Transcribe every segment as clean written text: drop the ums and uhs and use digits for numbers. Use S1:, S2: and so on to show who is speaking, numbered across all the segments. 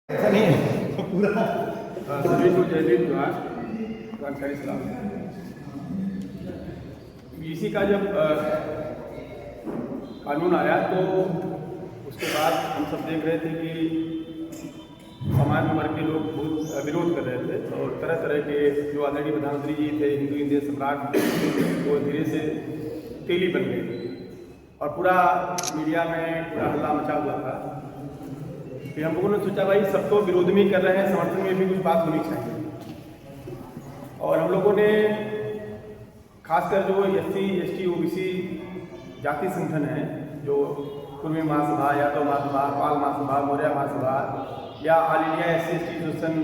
S1: ऐसा नहीं है पूरा।
S2: सभी को जय भीम जोहार, जानकारी सलाम। इसी का जब कानून आया तो उसके बाद हम सब देख रहे थे कि समाज में वर्ग के लोग बहुत विरोध कर रहे थे और तरह तरह के जो आदरणीय प्रधानमंत्री जी थे, हिंदू इंडियन सम्राट, वो धीरे से तेली बन गए और पूरा मीडिया में पूरा हल्ला मचा हुआ था। फिर हम लोगों ने सोचा भाई सब तो विरोध में कर रहे हैं, समर्थन में भी कुछ बात होनी चाहिए। और हम लोगों ने खासकर जो SC ST OBC जाति संगठन है, जो कुर्मी महासभा, यादव महासभा, पाल महासभा, मौर्य महासभा या all India SC ST association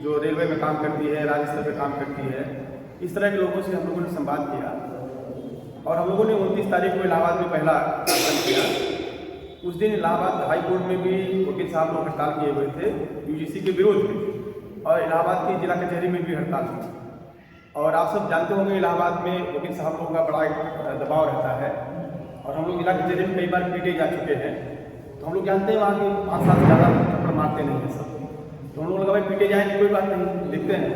S2: जो रेलवे में काम करती है, राज्य स्तर पर काम करती है, इस तरह के लोगों से हम लोगों ने संवाद किया और हम लोगों ने 29 तारीख को इलाहाबाद में पहला कार्यक्रम किया। उस दिन इलाहाबाद हाई कोर्ट में भी वकील साहब लोग हड़ताल किए हुए थे UGC के विरोध में और इलाहाबाद की जिला कचहरी में भी हड़ताल थी। और आप सब जानते होंगे इलाहाबाद में वकील साहब लोगों का बड़ा एक दबाव रहता है और हम लोग जिला कचहरी में कई बार पीटे जा चुके हैं। तो हम लोग जानते हैं वहाँ के 5 साल ज़्यादा थप्पड़ मारते नहीं हैं सब। तो हम लोग लगा भाई पीटे जाएंगे कोई बात नहीं, देखते हैं।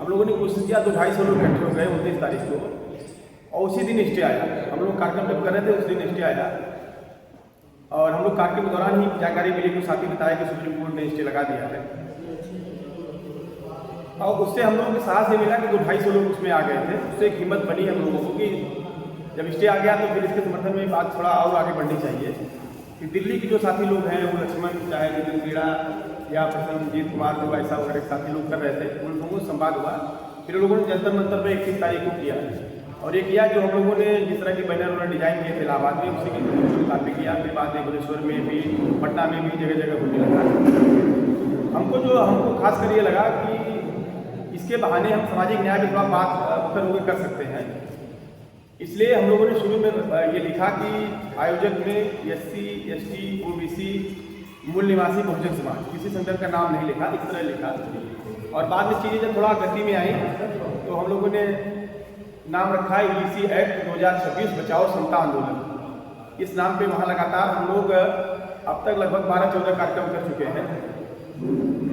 S2: हम लोगों ने कोशिश किया तो 250 लोग इकट्ठे हो गए 29 तारीख को और उसी दिन स्टे आया। हम लोग कार्यक्रम जब कर रहे थे उस दिन स्टे आया और हम लोग कार्यक्रम के दौरान ही जानकारी मिली कि साथी बताया कि सुप्रीम कोर्ट ने स्टे लगा दिया है। और उससे हम लोगों को साहस ये मिला कि 250 लोग उसमें आ गए थे। उससे एक हिम्मत बनी हम लोगों को कि जब स्टे आ गया तो फिर इसके समर्थन में बात थोड़ा और आगे बढ़नी चाहिए कि दिल्ली के जो साथी लोग हैं, वो लक्ष्मण, चाहे जितिन पीड़ा या प्रसन्नजीत कुमार, जो ऐसा वगैरह साथी लोग कर रहे थे, उन लोगों को संवाद हुआ। फिर लोगों ने जंतर मंतर पर 31 तारीख को किया और ये किया जो हम लोगों ने जिस तरह के बैनर उन्होंने डिजाइन किए थे इलाहाबाद में, उसी की कापी किया। फिर बाद में भुवनेश्वर में भी, पटना में भी जगह जगह होने लगा। हमको खासकर ये लगा कि इसके बहाने हम सामाजिक न्याय की थोड़ा बात मुखर होकर कर सकते हैं। इसलिए हम लोगों ने शुरू में ये लिखा कि आयोजक में SC ST OBC मूल निवासी बहुजन समाज, किसी संगठन का नाम नहीं लिखा, इस तरह लिखा। और बाद में चीज़ें जब थोड़ा गति में आई तो हम लोगों ने नाम रखा है UGC एक्ट 2026 बचाओ समता आंदोलन। इस नाम पे वहाँ लगातार हम लोग अब तक लगभग 12-14 कार्यक्रम कर चुके हैं।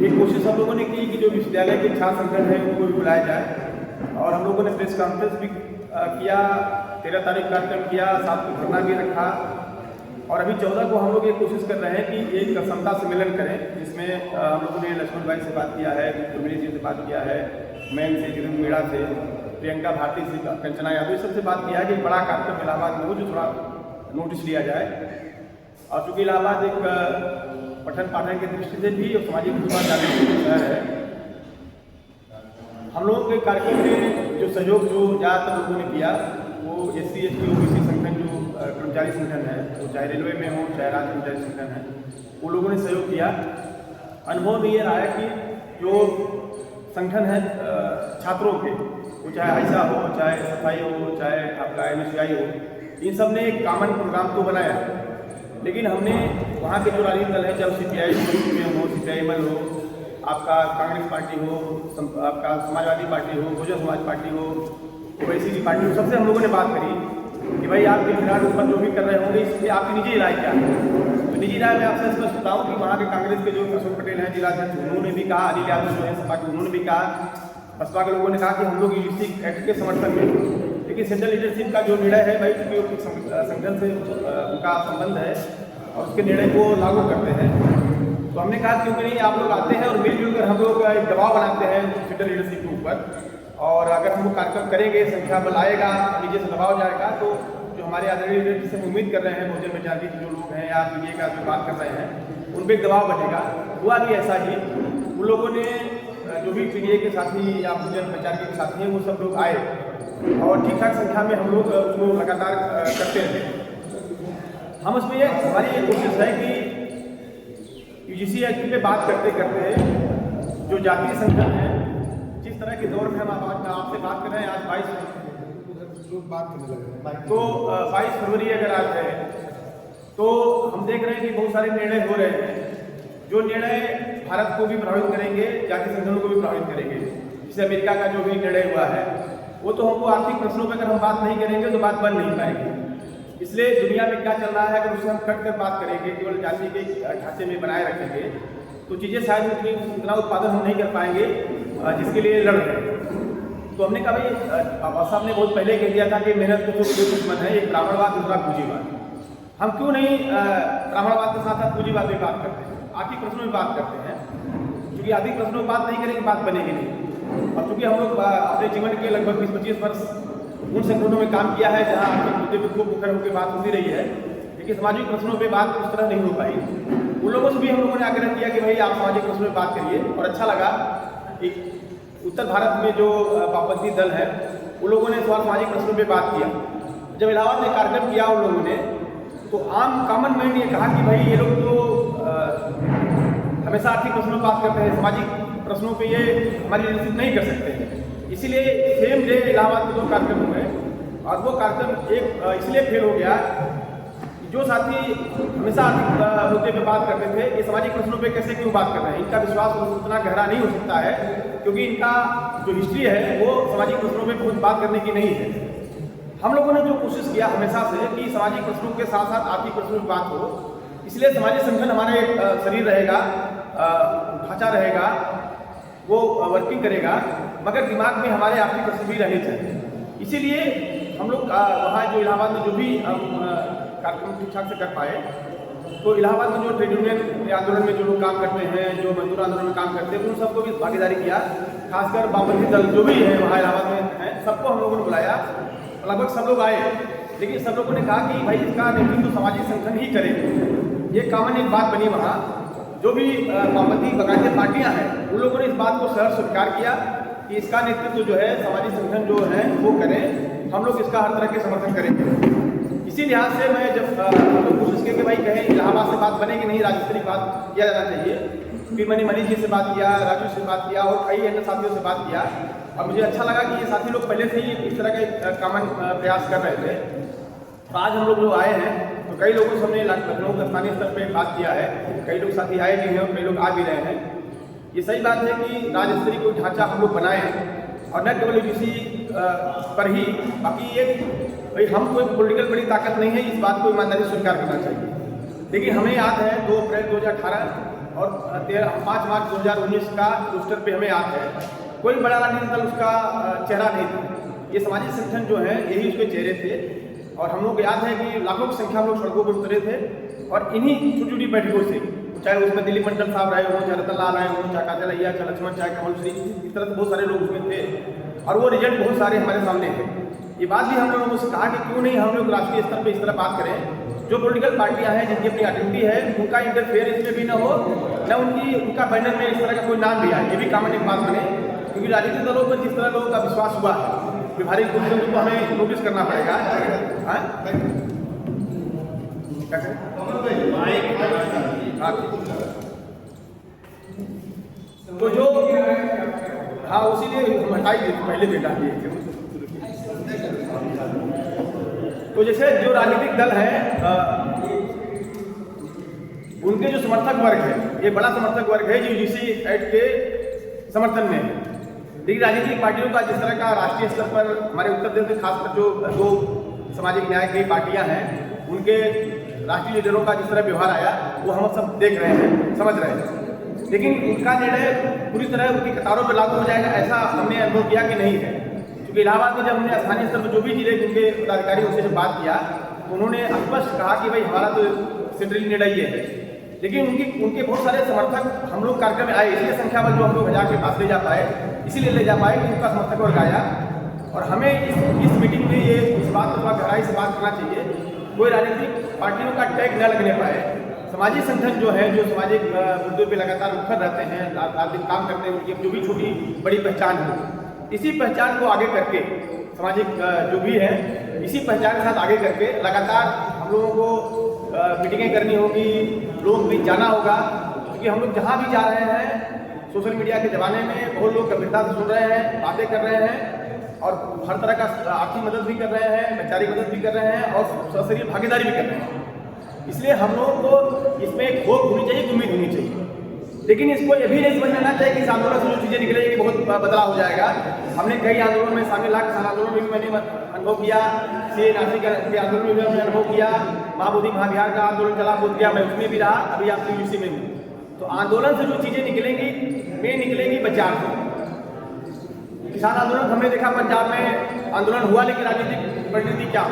S2: एक कोशिश हम लोगों ने की कि जो विश्वविद्यालय के छात्र संगठन है उनको भी बुलाया जाए और हम लोगों ने प्रेस कॉन्फ्रेंस भी किया, 13 तारीख कार्यक्रम किया, 7 को धरना भी रखा और अभी 14 को हम लोग ये कोशिश कर रहे हैं कि एक समता सम्मेलन करें, जिसमें हम लोगों ने लक्ष्मण भाई से बात किया है, कुर्मी जी से बात किया है, मैन से, जितिन मीणा से, प्रियंका भारती से, कंचना यादव, सबसे बात किया है कि बड़ा कार्यक्रम इलाहाबाद में हो जो थोड़ा नोटिस लिया जाए। और चूँकि इलाहाबाद एक पठन पाठन की दृष्टि से भी और सामाजिक शहर है, हम लोगों के कार्यक्रम में जो सहयोग जो ज़्यादातर लोगों ने किया वो SC ST OBC संगठन जो कर्मचारी संगठन है, वो चाहे रेलवे में हो चाहे राज्य कर्मचारी संगठन है, वो लोगों ने सहयोग किया। अनुभव में ये रहा है कि जो संगठन है छात्रों के, वो चाहे आयशा हो, चाहे SFI हो, चाहे आपका NSUI हो, इन सब ने एक कॉमन प्रोग्राम तो बनाया, लेकिन हमने वहाँ के जो राजनीतिक दल है, चाहे CPI हो, CPIML हो, आपका कांग्रेस पार्टी हो, आपका समाजवादी पार्टी हो, बहुजन समाज पार्टी हो, OIC की पार्टी हो, सबसे हम लोगों ने बात करी कि भाई आपके विराट उत्पन्न जो भी कर रहे होंगे इसलिए आपकी निजी राय क्या है। तो निजी राय में आपसे स्पष्ट बताऊँ कि वहाँ के कांग्रेस के जो अशोक पटेल हैं जिलाध्यक्ष, उन्होंने भी कहा, अनिल यादव जो है सपा के, उन्होंने भी कहा, बसपा के लोगों ने कहा कि हम लोग UGC एक्ट के समर्थन में। लेकिन सेंट्रल लीडरशिप का जो निर्णय है भाई, क्योंकि संगठन से उनका संबंध है और उसके निर्णय को लागू करते हैं, तो हमने कहा क्योंकि नहीं आप लोग आते हैं और मिलजुल कर हम लोग एक दबाव बनाते हैं सेंट्रल लीडरशिप के ऊपर। और अगर हम लोग कार्यक्रम करेंगे, संख्या बल आएगा, नीचे से दबाव जाएगा, तो जो हमारे आदरणीय लीडर जिससे हम उम्मीद कर रहे हैं, बहुजन मेजॉरिटी के जो लोग हैं या PDA का जो बात कर रहे हैं, उन पर दबाव बनेगा। हुआ भी ऐसा ही, उन लोगों ने जो भी PDA के साथी या बहुजन मेजॉरिटी के साथी हैं वो सब लोग आए और ठीक ठाक संख्या में हम लोग उसको लगातार करते रहे। हम उसमें हमारी ये कोशिश है कि UGC एक्ट पे बात करते करते जो जातीय संगठन है, जिस तरह के दौर में हम आपसे बात कर रहे हैं, आज 22
S1: लोग बात करने लगे
S2: तो 22 फरवरी अगर आज है तो हम देख रहे हैं कि बहुत सारे निर्णय हो रहे हैं जो निर्णय भारत को भी प्रभावित करेंगे, जातीय संगठनों को भी प्रभावित करेंगे। जैसे अमेरिका का जो भी निर्णय हुआ है, वो तो हमको आर्थिक प्रश्नों पर अगर हम बात नहीं करेंगे तो बात बन नहीं पाएगी। इसलिए दुनिया में क्या चल रहा है अगर उसे हम कट कर बात करेंगे, केवल जाति के ढांचे में बनाए रखेंगे तो चीज़ें शायद उतना उत्पादन हम नहीं कर पाएंगे जिसके लिए लड़ रहे हैं। तो हमने कहा भाई बाबा साहब ने बहुत पहले कह दिया था कि मेहनत के तो दो दुश्मन है, एक ब्राह्मणवाद दूसरा पूंजीवाद। हम क्यों नहीं ब्राह्मणवाद के साथ साथ पूंजीवाद में बात करते हैं, आर्थिक प्रश्नों में बात करते हैं। क्योंकि आर्थिक प्रश्नों में बात नहीं करेंगे बात बनेगी नहीं। और चूँकि हम लोग अपने जीवन के लगभग 20-25 वर्ष उन संगठनों में काम किया है जहाँ आर्थिक मुद्दे पर खूब मुखर होकर बात होती रही है, लेकिन सामाजिक प्रश्नों पर बात उस तरह नहीं हो पाई। उन लोगों से भी हम लोगों ने आग्रह किया कि भाई आप सामाजिक प्रश्नों में बात करिए। और अच्छा लगा कि उत्तर भारत में जो वामपंथी दल है उन लोगों ने सामाजिक प्रश्नों पे बात किया। जब इलाहाबाद में कार्यक्रम किया उन लोगों ने, तो आम कॉमन मैन ये कहा कि भाई ये लोग तो हमेशा आर्थिक प्रश्नों पर बात करते हैं, सामाजिक प्रश्नों पे ये हमारी लीडरशिप नहीं कर सकते। इसीलिए सेम डे इलाहाबाद में 2 कार्यक्रम हुए और वो कार्यक्रम एक इसलिए फेल हो गया, जो साथी हमेशा आर्थिक मुद्दे पे बात करते थे ये सामाजिक प्रश्नों पे कैसे क्यों बात कर रहे हैं। इनका विश्वास उतना गहरा नहीं हो सकता है, क्योंकि इनका जो हिस्ट्री है वो सामाजिक प्रश्नों पे बहुत बात करने की नहीं है। हम लोगों ने जो कोशिश किया हमेशा से कि सामाजिक प्रश्नों के साथ साथ आर्थिक प्रश्नों पर बात हो, इसलिए सामाजिक संगठन हमारा एक शरीर रहेगा, ढांचा रहेगा, वो वर्किंग करेगा, मगर दिमाग में हमारे आर्थिक प्रश्न भी रहने चाहिए। इसीलिए हम लोग वहाँ जो इलाहाबाद में जो भी कार्यक्रम ठीक ठाक से कर पाए, तो इलाहाबाद में जो ट्रेड यूनियन आंदोलन में जो लोग काम करते हैं, जो मजदूर आंदोलन में काम करते हैं, उन सबको भी भागीदारी किया। खासकर वामपंथी दल जो भी है वहाँ इलाहाबाद में है, सबको हम लोगों ने बुलाया। लगभग सब लोग आए, लेकिन सब लोगों ने कहा कि भाई इसका नेतृत्व तो सामाजिक संगठन ही करेंगे। ये कॉमन एक बात बनी वहाँ। जो भी वामपंथी बगायती पार्टियाँ हैं उन लोगों ने इस बात को सहर्ष स्वीकार किया कि इसका नेतृत्व जो है सामाजिक संगठन जो है वो करें, हम लोग इसका हर तरह के समर्थन करेंगे। इसी लिहाज से मैं जब कोशिश की कि भाई कहें इलाहाबाद से बात बनेगी नहीं, राज्य स्तरीय बात किया जाना चाहिए। फिर मैंने मनीष जी से बात किया, राजू से बात किया और कई अन्य साथियों से बात किया, और मुझे अच्छा लगा कि ये साथी लोग पहले से ही इस तरह के कॉमन प्रयास कर रहे थे। तो आज हम लोग जो आए हैं तो कई लोगों से हमने लखनऊ के स्थानीय स्तर पर बात किया है, कई लोग साथी आए भी हैं और कई लोग आ भी रहे हैं। ये सही बात है कि राज्य स्तरीय कोई ढांचा हम लोग बनाए और न केवल यूजीसी पर ही, बाकी ये भाई हम कोई पॉलिटिकल बड़ी ताकत नहीं है, इस बात को ईमानदारी स्वीकार करना चाहिए। लेकिन हमें याद है 2 अप्रैल 2018 और 5 मार्च 2019 का पोस्टर पे हमें याद है कोई बड़ा राजनीतिक दल उसका चेहरा नहीं था। ये सामाजिक संगठन जो है यही उसके चेहरे थे। और हम लोग याद है कि लाखों की संख्या हम लोग सड़कों पर उतरे थे और इन्हीं छोटी छोटी बैठकों से, चाहे उसमें दिलीप मंडल साहब रहे हों, चाहे रतन लाल आए हों, चाहे काजल अय्या, चाहे लक्ष्मण, चाहे कमल श्री, इस तरह से बहुत सारे लोग उसमें थे और वो रिजल्ट बहुत सारे हमारे सामने थे। ये बात भी हम लोगों से कहा कि क्यों नहीं हम लोग राष्ट्रीय स्तर पर इस तरह बात करें, जो पॉलिटिकल पार्टियां हैं जिनकी अपनी आइडेंटिटी है उनका इंटरफेयर इसमें भी ना हो, न उनका बैनर में इस तरह का कोई नाम भी आए, ये भी कॉमन एक बात बने। क्योंकि राजनीतिक दलों पर जिस तरह लोगों का विश्वास हुआ है, व्यवहारिक रूप से उनको हमें नोटिस करना पड़ेगा। तो जो हाँ उसीलिए हम हटाई पहले बेटा दिए। तो जैसे जो राजनीतिक दल है उनके जो समर्थक वर्ग है, ये बड़ा समर्थक वर्ग है जो यूजीसी एक्ट के समर्थन में है। लेकिन राजनीतिक पार्टियों का जिस तरह का राष्ट्रीय स्तर पर हमारे उत्तर प्रदेश में खासकर जो 2 सामाजिक न्याय की पार्टियां हैं उनके राष्ट्रीय लीडरों का जिस तरह व्यवहार आया वो हम सब देख रहे हैं, समझ रहे हैं। लेकिन उनका निर्णय पूरी तरह उनकी कतारों पर लागू हो जाएगा ऐसा हमने अनुभव किया कि नहीं है। क्योंकि इलाहाबाद में जब हमने स्थानीय स्तर पर जो भी जिले उनके पदाधिकारियों से जब बात किया तो उन्होंने स्पष्ट कहा कि भाई हमारा तो सेंट्रली निर्णय ये है। लेकिन उनके बहुत सारे समर्थक हम लोग कार्यक्रम में आए, इसलिए संख्या बल जो हम लोग 1000 के पास ले जा पाए, इसीलिए ले जा पाए कि उनका समर्थक वर्ग आया। और हमें इस मीटिंग में ये इस बात पर थोड़ा गहराई से बात करना चाहिए, कोई राजनीतिक पार्टियों का टैग न लगने पाए। सामाजिक संगठन जो है जो सामाजिक मुद्दों पे लगातार उखड़ रहते हैं, दिन काम करते हैं, उनकी जो भी छोटी बड़ी पहचान हो, इसी पहचान को आगे करके सामाजिक जो भी है इसी पहचान के साथ आगे करके लगातार हम लोगों को मीटिंगें करनी होगी, लोग भी जाना होगा। क्योंकि हम लोग जहाँ भी जा रहे हैं सोशल मीडिया के ज़माने में बहुत लोग गंभीरता से सुन रहे हैं, बातें कर रहे हैं और हर तरह का आर्थिक मदद भी कर रहे हैं, वैचारिक मदद भी कर रहे हैं और सशरीर भागीदारी भी कर रहे हैं। इसलिए हम लोगों को इसमें एक होप होनी चाहिए, उम्मीद होनी चाहिए। लेकिन इसको ये भी नहीं समझ लेना चाहिए कि इस आंदोलन से जो चीज़ें निकलेगी बहुत बदलाव हो जाएगा। हमने कई आंदोलन में शामिल लाख आंदोलन में भी मैंने अनुभव किया, सीए नासिक के आंदोलन में मैंने अनुभव किया, महाबोधि महाविहार का आंदोलन चला बोध गया, मैं उसमें भी रहा, अभी आप यूसी में हूँ। तो आंदोलन से जो चीज़ें निकलेंगी वे निकलेंगी बाजार से। किसान आंदोलन हमने देखा पंजाब में आंदोलन हुआ, लेकिन राजनीतिक परिणति क्या,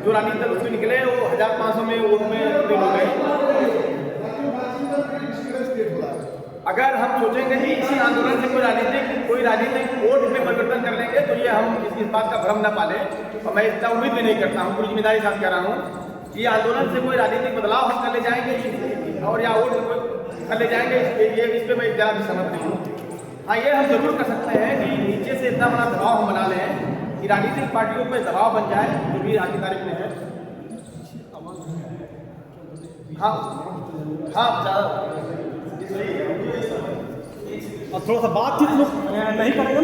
S2: जो राजनीतिक दल उसमें निकले वो 1500 में वोट में विन हो गए। अगर हम सोचेंगे कि इसी आंदोलन से कोई राजनीतिक वोट में परिवर्तन कर लेंगे तो ये हम इस बात का भ्रम न पाले, और मैं इतना उम्मीद भी नहीं करता हूँ, पूरी जिम्मेदारी साथ कह रहा हूँ कि आंदोलन से कोई राजनीतिक बदलाव हम कर ले जाएंगे और या वोट कर ले जाएंगे, ये इस पर मैं ज़्यादा भी समझ नहीं हूँ। हाँ, ये हम जरूर कर सकते हैं कि नीचे से इतना बड़ा दबाव हम बना लें कि राजनीतिक पार्टियों पर दबाव बन जाए, जो भी आज की तारीख में है। हाँ हाँ,
S1: और थोड़ा सा बातचीत लोग नहीं करेंगे ना।